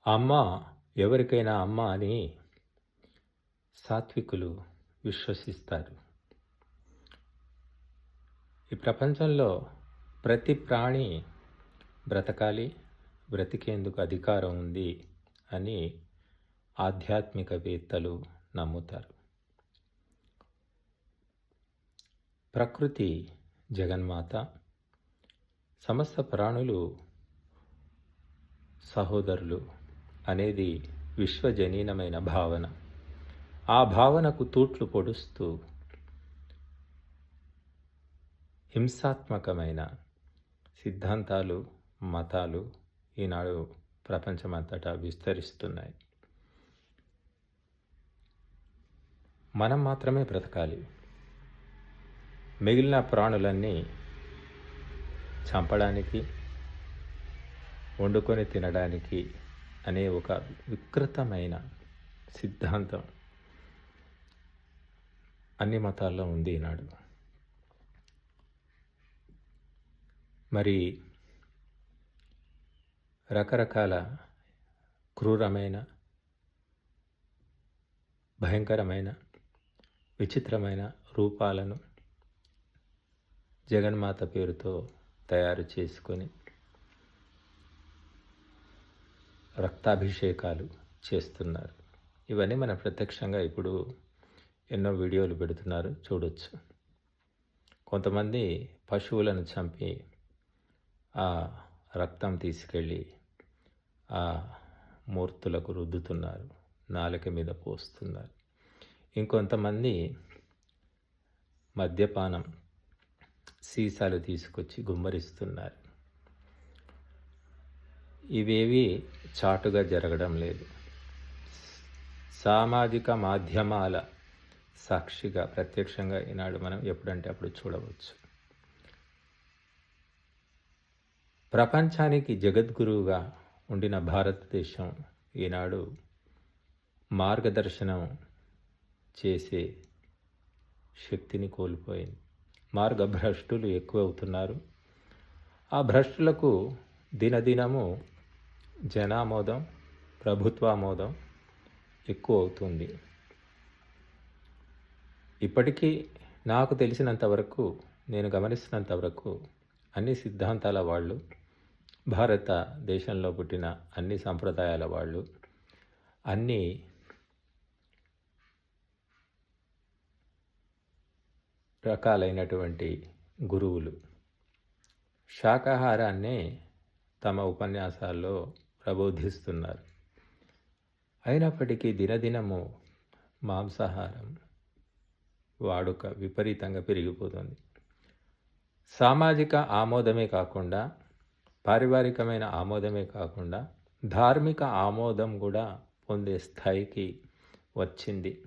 అమ్మ ఎవరికైనా అమ్మ అని సాత్వికులు విశ్వసిస్తారు. ఈ ప్రపంచంలో ప్రతి ప్రాణి బ్రతకాలి, బ్రతికేందుకు అధికారం ఉంది అని ఆధ్యాత్మికవేత్తలు నమ్ముతారు. ప్రకృతి జగన్మాత, సమస్త ప్రాణులు సహోదరులు అనేది విశ్వజనీనమైన భావన. ఆ భావనకు తూట్లు పొడుస్తూ హింసాత్మకమైన సిద్ధాంతాలు, మతాలు ఈనాడు ప్రపంచమంతటా విస్తరిస్తున్నాయి. మనం మాత్రమే బ్రతకాలి, మిగిలిన ప్రాణులన్నీ చంపడానికి, వండుకొని తినడానికి అనే ఒక వికృతమైన సిద్ధాంతం అన్ని మతాల్లో ఉంది ఈనాడు. మరి రకరకాల క్రూరమైన, భయంకరమైన, విచిత్రమైన రూపాలను జగన్మాత పేరుతో తయారు చేసుకొని రక్తాభిషేకాలు చేస్తున్నారు. ఇవన్నీ మనం ప్రత్యక్షంగా ఇప్పుడు ఎన్నో వీడియోలు పెడుతున్నారు, చూడొచ్చు. కొంతమంది పశువులను చంపి ఆ రక్తం తీసుకెళ్ళి ఆ మూర్తులకు రుద్దుతున్నారు, నాలుక మీద పోస్తున్నారు. ఇంకొంతమంది మద్యపానం సీసాలు తీసుకొచ్చి గుమ్మరిస్తున్నారు. ఇవేవి చాటుగా జరగడం లేదు. సామాజిక మాధ్యమాల సాక్షిగా ప్రత్యక్షంగా ఈనాడు మనం ఎప్పుడంటే అప్పుడు చూడవచ్చు. ప్రపంచానికి జగద్గురువుగా ఉండిన భారతదేశం ఈనాడు మార్గదర్శనం చేసే శక్తిని కోల్పోయింది. మార్గభ్రష్టులు ఎక్కువ అవుతున్నారు. ఆ భ్రష్టులకు దినదినము జనామోదం, ప్రభుత్వామోదం ఎక్కువ అవుతుంది. ఇప్పటికీ నాకు తెలిసినంత వరకు, నేను గమనిస్తున్నంత వరకు అన్ని సిద్ధాంతాల వాళ్ళు, భారతదేశంలో పుట్టిన అన్ని సంప్రదాయాల వాళ్ళు, అన్ని రకాలైనటువంటి గురువులు శాకాహారాన్నే తమ ఉపన్యాసాల్లో ప్రబోధిస్తున్నారు. అయినప్పటికీ దినదినము మాంసాహారం వాడుక విపరీతంగా పెరిగిపోతుంది. సామాజిక ఆమోదమే కాకుండా, పారివారికమైన ఆమోదమే కాకుండా, ధార్మిక ఆమోదం కూడా పొందే స్థాయికి వచ్చింది.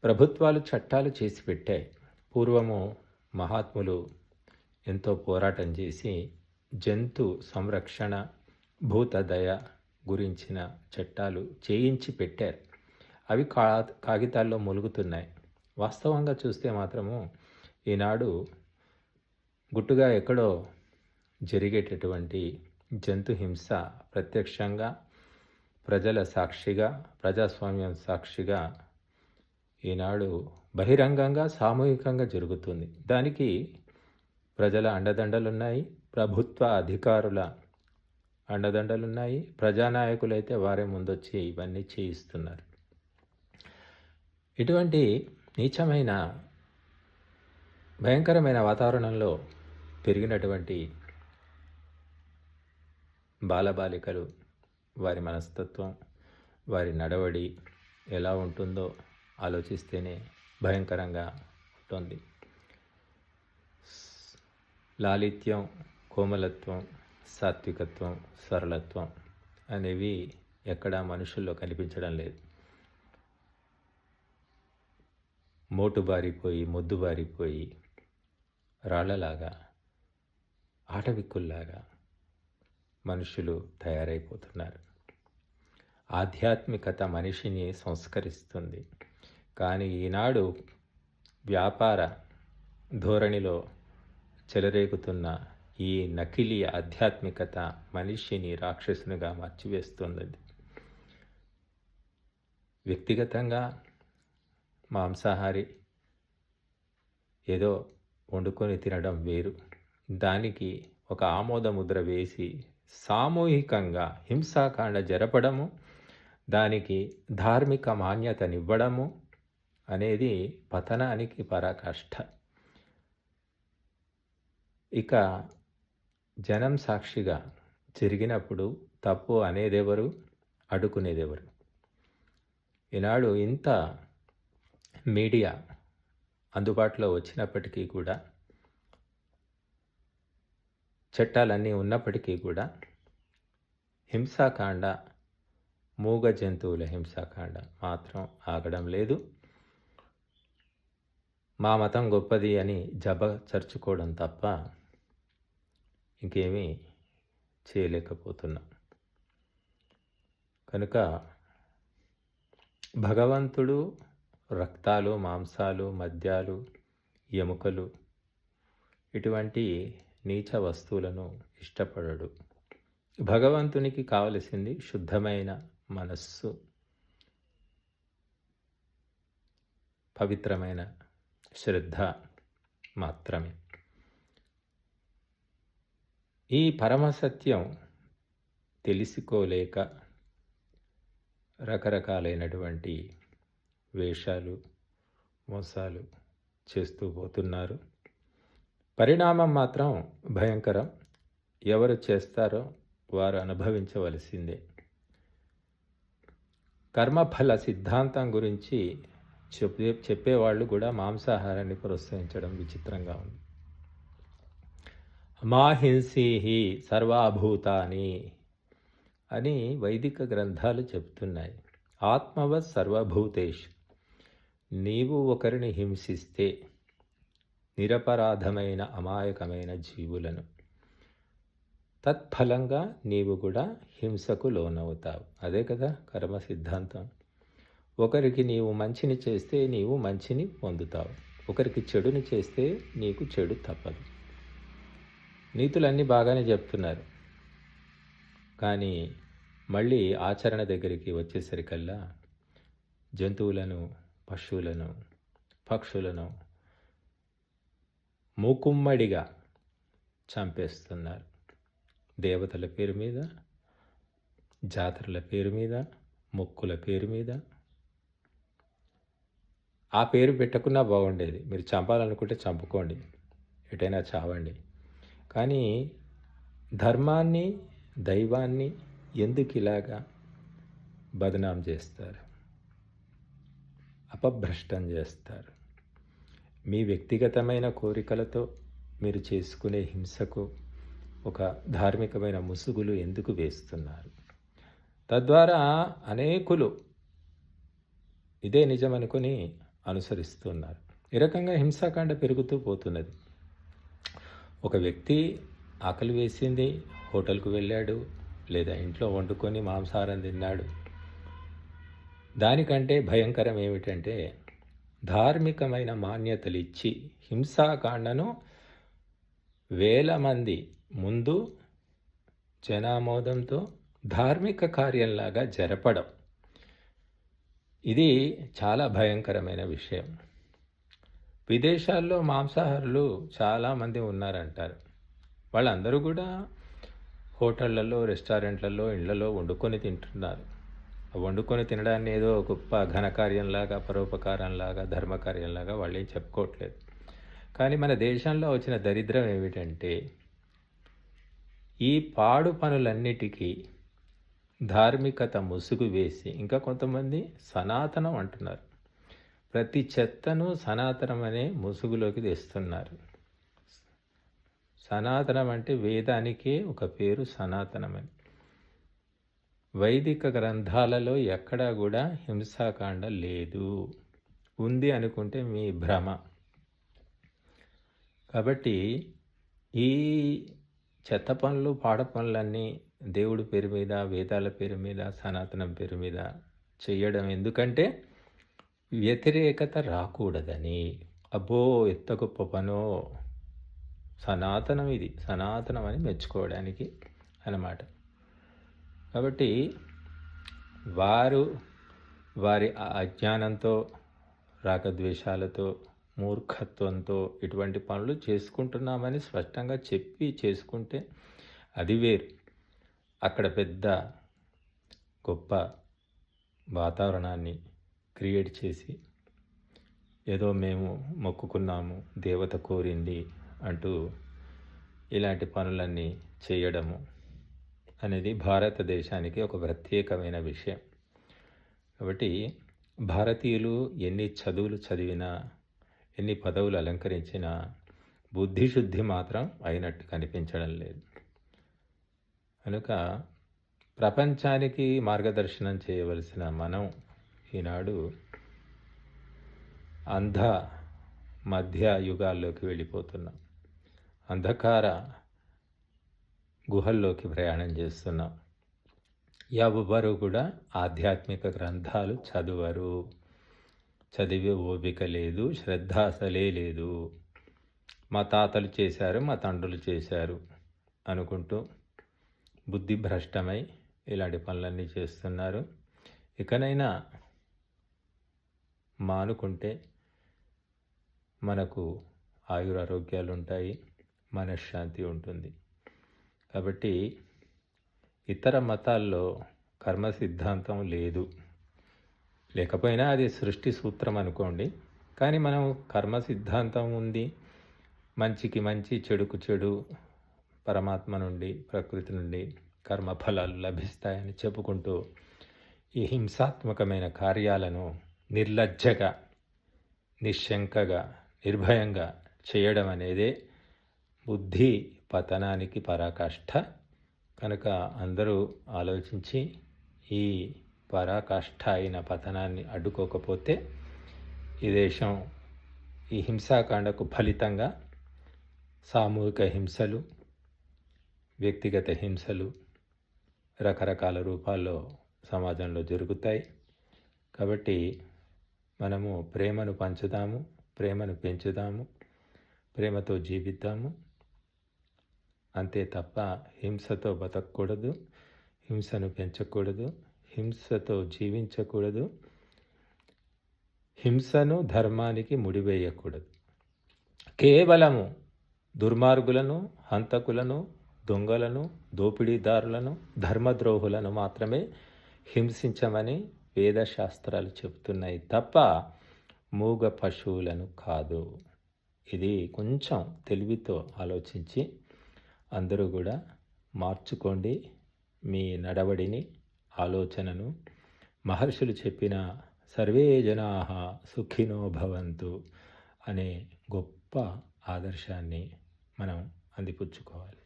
ప్రభుత్వాలు చట్టాలు చేసి పెట్టాయి. పూర్వము మహాత్ములు ఎంతో పోరాటం చేసి జంతు సంరక్షణ, భూతదయ గురించిన చట్టాలు చేయించి పెట్టారు. అవి కాగితాల్లో ములుగుతున్నాయి. వాస్తవంగా చూస్తే మాత్రము ఈనాడు గుట్టుగా ఎక్కడో జరిగేటటువంటి జంతు హింస ప్రత్యక్షంగా, ప్రజల సాక్షిగా, ప్రజాస్వామ్యం సాక్షిగా ఈనాడు బహిరంగంగా, సామూహికంగా జరుగుతుంది. దానికి ప్రజల అండదండలున్నాయి, ప్రభుత్వ అధికారుల అండదండలున్నాయి. ప్రజానాయకులైతే వారే ముందొచ్చి ఇవన్నీ చేయిస్తున్నారు. ఇటువంటి నీచమైన, భయంకరమైన వాతావరణంలో పెరిగినటువంటి బాలబాలికలు, వారి మనస్తత్వం, వారి నడవడి ఎలా ఉంటుందో ఆలోచిస్తేనే భయంకరంగా ఉంటుంది. లాలిత్యం, కోమలత్వం, సాత్వికత్వం, సరళత్వం అనేవి ఎక్కడా మనుషుల్లో కనిపించడం లేదు. మోటుబారిపోయి, మొద్దుబారిపోయి, రాళ్లలాగా, ఆటవిక్కుల్లాగా మనుషులు తయారైపోతున్నారు. ఆధ్యాత్మికత మనిషిని సంస్కరిస్తుంది. కానీ ఈనాడు వ్యాపార ధోరణిలో చెలరేగుతున్న ఈ నకిలీ ఆధ్యాత్మికత మనిషిని రాక్షసునిగా మార్చివేస్తున్నది. వ్యక్తిగతంగా మాంసాహారి ఏదో వండుకొని తినడం వేరు. దానికి ఒక ఆమోద ముద్ర వేసి సామూహికంగా హింసాకాండ జరపడము, దానికి ధార్మిక మాన్యతనివ్వడము అనేది పతనానికి పరాకాష్ఠ. ఇక జనం సాక్షిగా జరిగినప్పుడు తప్పు అనేదెవరు, అడ్డుకునేదెవరు? ఈనాడు ఇంత మీడియా అందుబాటులో వచ్చినప్పటికీ కూడా, చట్టాలన్నీ ఉన్నప్పటికీ కూడా హింసాకాండ, మూగ జంతువుల హింసాకాండ మాత్రం ఆగడం లేదు. మా మతం గొప్పది అని చర్చుకోవడం తప్ప ఇంకేమీ చేయలేకపోతున్నాం. కనుక భగవంతుడు రక్తాలు, మాంసాలు, మద్యాలు, ఎముకలు ఇటువంటి నీచ వస్తువులను ఇష్టపడడు. భగవంతునికి కావలసింది శుద్ధమైన మనస్సు, పవిత్రమైన శ్రద్ధ మాత్రమే. ఈ పరమసత్యం తెలుసుకోలేక రకరకాలైనటువంటి వేషాలు, మోసాలు చేస్తూ పోతున్నారు. పరిణామం మాత్రం భయంకరం. ఎవరు చేస్తారో వారు అనుభవించవలసిందే. కర్మఫల సిద్ధాంతం గురించి చెప్పేవాళ్ళు కూడా మాంసాహారాన్ని ప్రోత్సహించడం విచిత్రంగా ఉంది. మాహింసీహి సర్వభూతాని అని వైదిక గ్రంథాలు చెప్తున్నాయి. ఆత్మవత్ సర్వభూతేషు. నీవు ఒకరిని హింసిస్తే నిరపరాధమైన అమాయకమైన జీవులను, తత్ఫలంగా నీవు కూడా హింసకు లోనవుతావు. అదే కదా కర్మ సిద్ధాంతం. ఒకరికి నీవు మంచిని చేస్తే నీవు మంచిని పొందుతావు, ఒకరికి చెడుని చేస్తే నీకు చెడు తప్పదు. నీతులన్నీ బాగానే చెప్తున్నారు, కానీ మళ్ళీ ఆచరణ దగ్గరికి వచ్చేసరికల్లా జంతువులను, పశువులను, పక్షులను మూకుమ్మడిగా చంపేస్తున్నారు. దేవతల పేరు మీద, జాతరల పేరు మీద, మొక్కుల పేరు మీద. ఆ పేరు పెట్టకున్నా బాగుండేది. మీరు చంపాలనుకుంటే చంపుకోండి, ఎటైనా చావండి. కానీ ధర్మాన్ని, దైవాన్ని ఎందుకు ఇలాగా బదనాం చేస్తారు, అపభ్రష్టం చేస్తారు? మీ వ్యక్తిగతమైన కోరికలతో మీరు చేసుకునే హింసకు ఒక ధార్మికమైన ముసుగులు ఎందుకు వేస్తున్నారు? తద్వారా అనేకులు ఇదే నిజమనుకొని అనుసరిస్తున్నారు. ఈ రకంగా హింసాకాండ పెరుగుతూ పోతున్నది. ఒక వ్యక్తి ఆకలి వేసింది, హోటల్కు వెళ్ళాడు, లేదా ఇంట్లో వండుకొని మాంసాహారం తిన్నాడు. దానికంటే భయంకరం ఏమిటంటే, ధార్మికమైన మాన్యతలు ఇచ్చి హింసాకాండను వేల మంది ముందు జనామోదంతో ధార్మిక కార్యంలాగా జరపడం. ఇది చాలా భయంకరమైన విషయం. విదేశాల్లో మాంసాహారులు చాలామంది ఉన్నారంటారు. వాళ్ళందరూ కూడా హోటళ్లలో, రెస్టారెంట్లలో, ఇళ్లలో వండుకొని తింటున్నారు. వండుకొని తినడాన్ని ఏదో గొప్ప ఘనకార్యంలాగా, పరోపకారంలాగా, ధర్మకార్యంలాగా వాళ్ళు ఏం చెప్పుకోవట్లేదు. కానీ మన దేశంలో వచ్చిన దరిద్రం ఏమిటంటే, ఈ పాడు పనులన్నిటికీ ధార్మికత ముసుగు వేసి, ఇంకా కొంతమంది సనాతనం అంటున్నారు. ప్రతి చెత్తను సనాతనం అనే ముసుగులోకి తెస్తున్నారు. సనాతనం అంటే వేదానికే ఒక పేరు సనాతనమని. వైదిక గ్రంథాలలో ఎక్కడా కూడా హింసాకాండ లేదు. ఉంది అనుకుంటే మీ భ్రమ. కాబట్టి ఈ చెత్త పనులు, పాడ పనులన్నీ దేవుడి పేరు మీద, వేదాల పేరు మీద, సనాతనం పేరు మీద చేయడం ఎందుకంటే వ్యతిరేకత రాకూడదని. అబ్బో ఎంత గొప్ప పనో, సనాతనం ఇది, సనాతనం అని మెచ్చుకోవడానికి అన్నమాట. కాబట్టి వారు వారి అజ్ఞానంతో, రాగద్వేషాలతో, మూర్ఖత్వంతో ఇటువంటి పనులు చేసుకుంటున్నామని స్పష్టంగా చెప్పి చేసుకుంటే అది వేరు. అక్కడ పెద్ద గొప్ప వాతావరణాన్ని క్రియేట్ చేసి ఏదో మేము మొక్కుకున్నాము, దేవత కోరింది అంటూ ఇలాంటి పనులన్నీ చేయడము అనేది భారతదేశానికి ఒక ప్రత్యేకమైన విషయం. కాబట్టి భారతీయులు ఎన్ని చదువులు చదివినా, ఎన్ని పదవులు అలంకరించినా బుద్ధిశుద్ధి మాత్రం అయినట్టు కనిపించడం లేదు. కనుక ప్రపంచానికి మార్గదర్శనం చేయవలసిన మనం ఈనాడు మధ్య యుగాల్లోకి వెళ్ళిపోతున్నాం. అంధకార గుహల్లోకి ప్రయాణం చేస్తున్నాం. ఎవ్వరూ కూడా ఆధ్యాత్మిక గ్రంథాలు చదవరు. చదివే ఓపిక లేదు, శ్రద్ధ అసలే లేదు. మా తాతలు చేశారు, మా తండ్రులు చేశారు అనుకుంటూ బుద్ధి భ్రష్టమై ఇలాంటి పనులన్నీ చేస్తున్నారు. ఇకనైనా మానుకుంటే మనకు ఆయురారోగ్యాలు ఉంటాయి, మనశ్శాంతి ఉంటుంది. కాబట్టి ఇతర మతాల్లో కర్మ సిద్ధాంతం లేదు, లేకపోయినా అది సృష్టి సూత్రం అనుకోండి. కానీ మనం కర్మ సిద్ధాంతం ఉంది, మంచికి మంచి, చెడుకు చెడు, పరమాత్మ నుండి, ప్రకృతి నుండి కర్మఫలాలు లభిస్తాయని చెప్పుకుంటూ ఈ హింసాత్మకమైన కార్యాలను నిర్లజ్జగా, నిశ్శంకగా, నిర్భయంగా చేయడం అనేదే బుద్ధి పతనానికి పరాకాష్ఠ. కనుక అందరూ ఆలోచించి ఈ పరాకాష్ఠ అయిన పతనాన్ని అడ్డుకోకపోతే ఈ దేశం ఈ హింసాకాండకు ఫలితంగా సామూహిక హింసలు, వ్యక్తిగత హింసలు రకరకాల రూపాల్లో సమాజంలో జరుగుతాయి. కాబట్టి మనము ప్రేమను పంచుదాము, ప్రేమను పెంచుదాము, ప్రేమతో జీవిద్దాము. అంతే తప్ప హింసతో బతకూడదు, హింసను పెంచకూడదు, హింసతో జీవించకూడదు, హింసను ధర్మానికి ముడివేయకూడదు. కేవలము దుర్మార్గులను, హంతకులను, దొంగలను, దోపిడీదారులను, ధర్మద్రోహులను మాత్రమే హింసించమని వేదశాస్త్రాలు చెబుతున్నాయి తప్ప మూగ పశువులను కాదు. ఇది కొంచెం తెలివితో ఆలోచించి అందరూ కూడా మార్చుకోండి మీ నడవడిని, ఆలోచనను. మహర్షులు చెప్పిన సర్వే జనాః సుఖినో భవంతు అనే గొప్ప ఆదర్శాన్ని మనం అందిపుచ్చుకోవాలి.